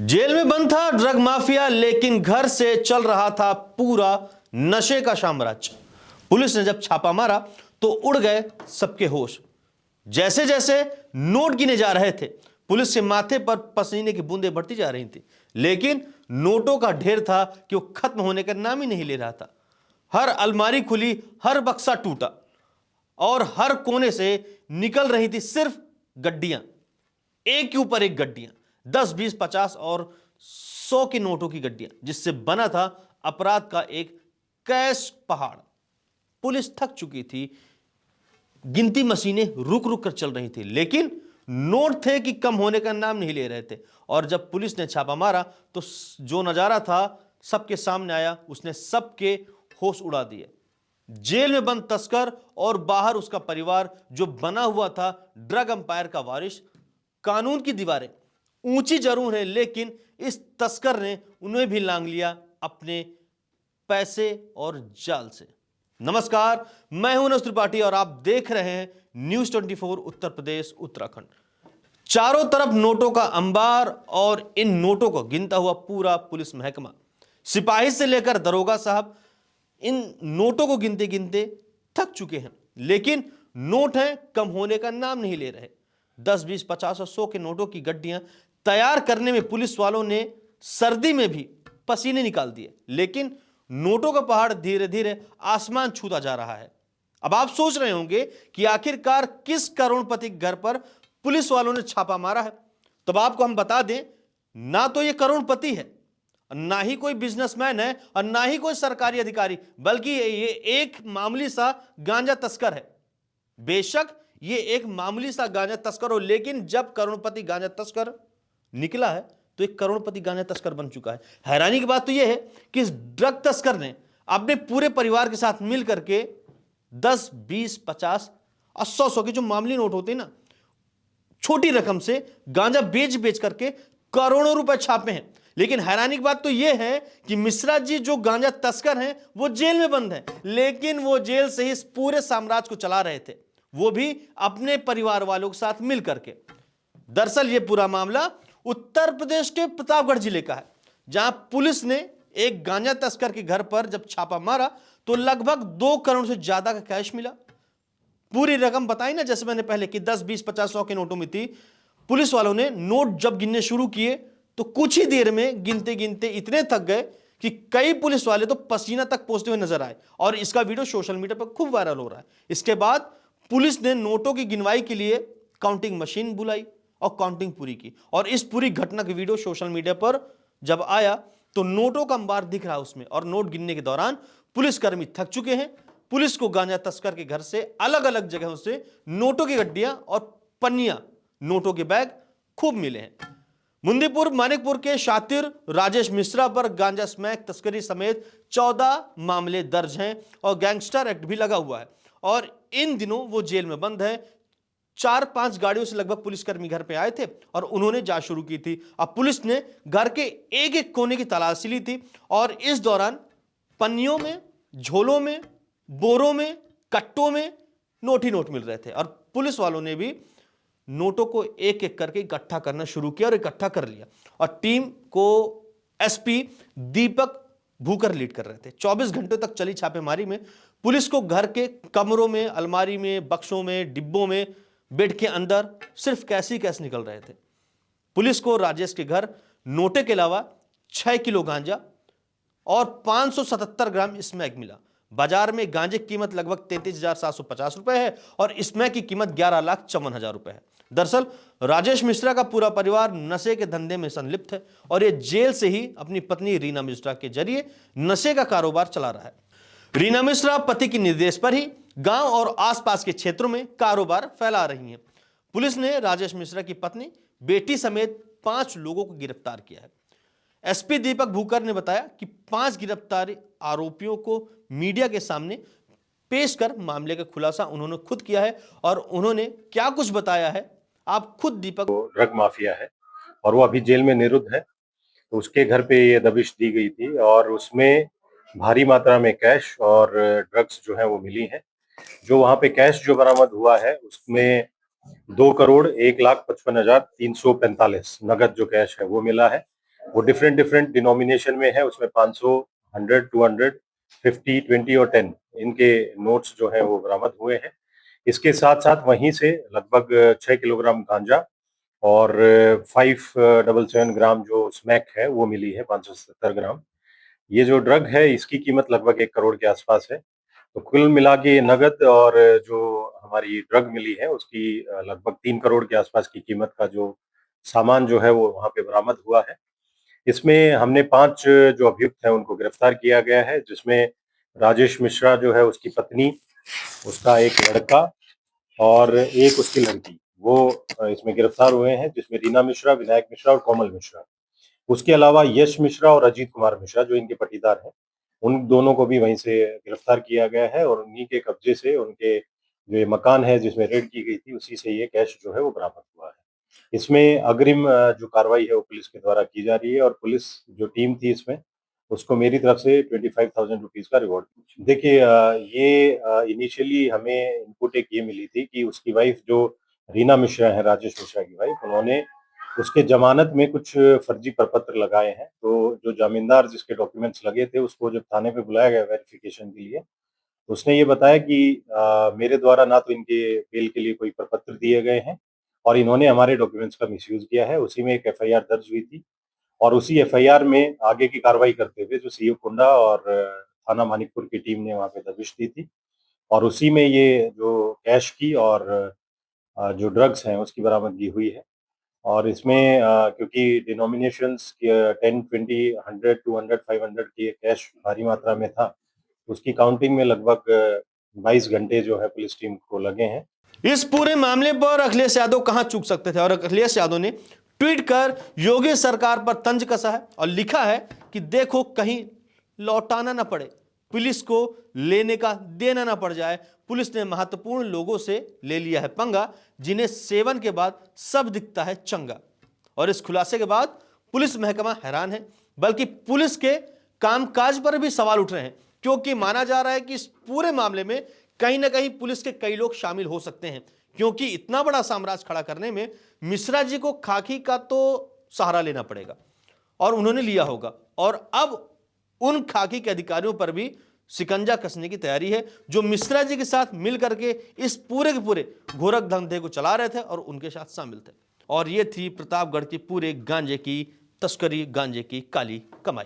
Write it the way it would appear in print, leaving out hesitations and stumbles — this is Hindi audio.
जेल में बंद था ड्रग माफिया, लेकिन घर से चल रहा था पूरा नशे का साम्राज्य। पुलिस ने जब छापा मारा तो उड़ गए सबके होश। जैसे जैसे नोट गिने जा रहे थे, पुलिस के माथे पर पसीने की बूंदें बढ़ती जा रही थी, लेकिन नोटों का ढेर था कि वो खत्म होने का नाम ही नहीं ले रहा था। हर अलमारी खुली, हर बक्सा टूटा और हर कोने से निकल रही थी सिर्फ गड्डियां, एक के ऊपर एक गड्डियां, 10, 20, 50 और 100 के नोटों की गड्डियां, जिससे बना था अपराध का एक कैश पहाड़। पुलिस थक चुकी थी, गिनती मशीनें रुक रुक कर चल रही थी, लेकिन नोट थे कि कम होने का नाम नहीं ले रहे थे। और जब पुलिस ने छापा मारा तो जो नजारा था सबके सामने आया, उसने सबके होश उड़ा दिए। जेल में बंद तस्कर और बाहर उसका परिवार, जो बना हुआ था ड्रग अंपायर का वारिस। कानून की दीवारें ऊंची जरूर है, लेकिन इस तस्कर ने उन्हें भी लांग लिया अपने पैसे और जाल से। नमस्कार, मैं हूं नरेश त्रिपाठी और आप देख रहे हैं न्यूज़ 24 उत्तर प्रदेश उत्तराखंड। चारों तरफ नोटों का अंबार और इन नोटों को गिनता हुआ पूरा पुलिस महकमा, सिपाही से लेकर दरोगा साहब इन नोटों को गिनते गिनते थक चुके हैं, लेकिन नोट हैं कम होने का नाम नहीं ले रहे। 10, 20, 50 और 100 के नोटों की गड्डियां तैयार करने में पुलिस वालों ने सर्दी में भी पसीने निकाल दिए, लेकिन नोटों का पहाड़ धीरे धीरे आसमान छूता जा रहा है। अब आप सोच रहे होंगे कि आखिरकार किस करोड़पति घर पर पुलिस वालों ने छापा मारा है। तब आपको हम बता दें, ना तो यह करोड़पति है, ना ही कोई बिजनेसमैन है और ना ही कोई सरकारी अधिकारी, बल्कि ये एक मामूली सा गांजा तस्कर है। बेशक ये एक मामूली सा गांजा तस्कर हो, लेकिन जब करोड़पति गांजा तस्कर निकला है तो एक करोड़पति गांजा तस्कर बन चुका है। हैरानी की बात तो यह है कि इस ड्रग तस्कर ने अपने पूरे परिवार के साथ मिल करके 10, 20, 50 और 100 के जो मामूली नोट होते हैं ना, छोटी रकम से गांजा बेच बेच करके करोड़ों रुपए छापे हैं। लेकिन हैरानी की बात तो यह है कि मिश्रा जी जो गांजा तस्कर हैं वो जेल में बंद हैं, लेकिन वो जेल से ही इस पूरे साम्राज्य को चला रहे थे, वो भी अपने परिवार वालों के साथ मिल करके। दरअसल ये पूरा मामला उत्तर प्रदेश के प्रतापगढ़ जिले का है, जहां पुलिस ने एक गांजा तस्कर के घर पर जब छापा मारा तो लगभग 2 करोड़ से ज्यादा का कैश मिला। पूरी रकम बताई ना, जैसे मैंने पहले कि 10, 20, 50, 100 के नोटों में थी। पुलिस वालों ने नोट जब गिनने शुरू किए तो कुछ ही देर में गिनते गिनते इतने थक गए कि कई पुलिस वाले तो पसीना तक पहुंचते हुए नजर आए, और इसका वीडियो सोशल मीडिया पर खूब वायरल हो रहा है। इसके बाद पुलिस ने नोटों की गिनवाई के लिए काउंटिंग मशीन बुलाई और काउंटिंग पूरी की, और इस पूरी घटना की वीडियो सोशल मीडिया पर जब आया तो नोटों का अंबार दिख रहा उसमें। और नोट गिनने के दौरान पुलिसकर्मी थक चुके हैं। पुलिस को गांजा तस्कर के घर से अलग अलग जगहों से नोटों की गड्डियां और पन्नियां, नोटों के बैग खूब मिले हैं। मुंदीपुर मानिकपुर के शातिर राजेश मिश्रा पर गांजा स्मैक तस्करी समेत 14 मामले दर्ज हैं और गैंगस्टर एक्ट भी लगा हुआ है, और इन दिनों वो जेल में बंद है। 4-5 गाड़ियों से लगभग पुलिसकर्मी घर पे आए थे और उन्होंने जांच शुरू की थी। अब पुलिस ने घर के एक एक कोने की तलाशी ली थी, और इस दौरान पन्नियों में, झोलों में, बोरों में, कट्टों में नोट ही नोट मिल रहे थे, और पुलिस वालों ने भी नोटों को एक एक करके इकट्ठा करना शुरू किया और इकट्ठा कर लिया। और टीम को एसपी दीपक भूकर लीड कर रहे थे। 24 घंटे तक चली छापेमारी में पुलिस को घर के कमरों में, अलमारी में, बक्सों में, डिब्बों में, बेड के अंदर सिर्फ कैश ही कैश निकल रहे थे। पुलिस को राजेश के घर नोटे के अलावा 6 किलो गांजा और 577 ग्राम स्मैक मिला। बाजार में गांजे की कीमत लगभग 33,750 रुपए है और स्मैक की कीमत 11,54,000 रुपए है। दरअसल राजेश मिश्रा का पूरा परिवार नशे के धंधे में संलिप्त है, और यह जेल से ही अपनी पत्नी रीना मिश्रा के जरिए नशे का कारोबार चला रहा है। रीना मिश्रा पति के निर्देश पर ही गांव और आसपास के क्षेत्रों में कारोबार फैला रही हैं। पुलिस ने राजेश मिश्रा की पत्नी, बेटी समेत 5 लोगों को गिरफ्तार किया है। एसपी दीपक भूकर ने बताया कि 5 गिरफ्तार आरोपियों को मीडिया के सामने पेश कर मामले का खुलासा उन्होंने खुद किया है, और उन्होंने क्या कुछ बताया है आप खुद दीपक। ड्रग माफिया है और वो अभी जेल में निरुद्ध है, तो उसके घर पे ये दबिश दी गई थी और उसमें भारी मात्रा में कैश और ड्रग्स जो है वो मिली है। जो वहां पे कैश जो बरामद हुआ है उसमें 2,01,55,345 नगद जो कैश है वो मिला है, वो डिफरेंट डिफरेंट डिनोमिनेशन में है। उसमें 500, 100, 200, 50, 20 और 10 इनके नोट्स जो हैं वो बरामद हुए हैं। इसके साथ साथ वहीं से लगभग 6 किलोग्राम गांजा और 577 ग्राम जो स्मैक है वो मिली है, 570 ग्राम। ये जो ड्रग है इसकी कीमत लगभग 1 करोड़ के आसपास है। तो कुल मिला के नगद और जो हमारी ड्रग मिली है उसकी लगभग 3 करोड़ के आसपास की कीमत का जो सामान जो है वो वहाँ पे बरामद हुआ है। इसमें हमने 5 जो अभियुक्त हैं उनको गिरफ्तार किया गया है, जिसमें राजेश मिश्रा जो है उसकी पत्नी, उसका एक लड़का और एक उसकी लड़की, वो इसमें गिरफ्तार हुए हैं, जिसमें रीना मिश्रा, विनायक मिश्रा और कोमल मिश्रा। उसके अलावा यश मिश्रा और अजीत कुमार मिश्रा जो इनके पटीदार हैं, उन दोनों को भी वहीं से गिरफ्तार किया गया है और उन्हीं के कब्जे से उनके जो ये मकान है जिसमें रेड की गई थी, उसी से ये कैश जो है वो बरामद हुआ है। इसमें अग्रिम जो कार्रवाई है वो पुलिस के द्वारा की जा रही है और पुलिस जो टीम थी इसमें, उसको मेरी तरफ से 25,000 रुपीज़ का रिवॉर्ड। देखिए ये इनिशियली हमें इनपुट एक ये मिली थी कि उसकी वाइफ जो रीना मिश्रा है, राजेश मिश्रा की वाइफ, उन्होंने उसके ज़मानत में कुछ फर्जी प्रपत्र लगाए हैं। तो जो ज़मींदार जिसके डॉक्यूमेंट्स लगे थे, उसको जब थाने पे बुलाया गया वेरिफ़िकेशन के लिए, तो उसने ये बताया कि मेरे द्वारा ना तो इनके बेल के लिए कोई प्रपत्र दिए गए हैं और इन्होंने हमारे डॉक्यूमेंट्स का मिसयूज़ किया है। उसी में एक एफआईआर दर्ज हुई थी और उसी एफआईआर में आगे की कार्रवाई करते हुए जो सीओ कुंडा और थाना मानिकपुर की टीम ने वहाँ पे दबिश दी थी और उसी में ये जो कैश की और जो ड्रग्स हैं उसकी बरामदगी हुई है। और इसमें क्योंकि डिनोमिनेशंस 10, 20, 100, 200, 500 की कैश भारी मात्रा में था, उसकी काउंटिंग में लगभग 22 घंटे जो है पुलिस टीम को लगे हैं। इस पूरे मामले पर अखिलेश यादव कहां चूक सकते थे और अखिलेश यादव ने ट्वीट कर योगी सरकार पर तंज कसा है और लिखा है कि देखो कहीं लौटाना ना पड़े, पुलिस को लेने का देना ना पड़ जाए। पुलिस ने महत्वपूर्ण लोगों से ले लिया है पंगा, जिन्हें सेवन के बाद सब दिखता है चंगा। और इस खुलासे के बाद पुलिस महकमा हैरान है, बल्कि पुलिस के कामकाज पर भी सवाल उठ रहे हैं, क्योंकि माना जा रहा है कि इस पूरे मामले में कहीं ना कहीं पुलिस के कई लोग शामिल हो सकते हैं, क्योंकि इतना बड़ा साम्राज्य खड़ा करने में मिश्रा जी को खाकी का तो सहारा लेना पड़ेगा और उन्होंने लिया होगा। और अब उन खाकी के अधिकारियों पर भी शिकंजा कसने की तैयारी है, जो मिश्रा जी के साथ मिल करके इस पूरे के पूरे गोरख धंधे को चला रहे थे और उनके साथ शामिल थे। और ये थी प्रतापगढ़ की पूरे गांजे की तस्करी, गांजे की काली कमाई।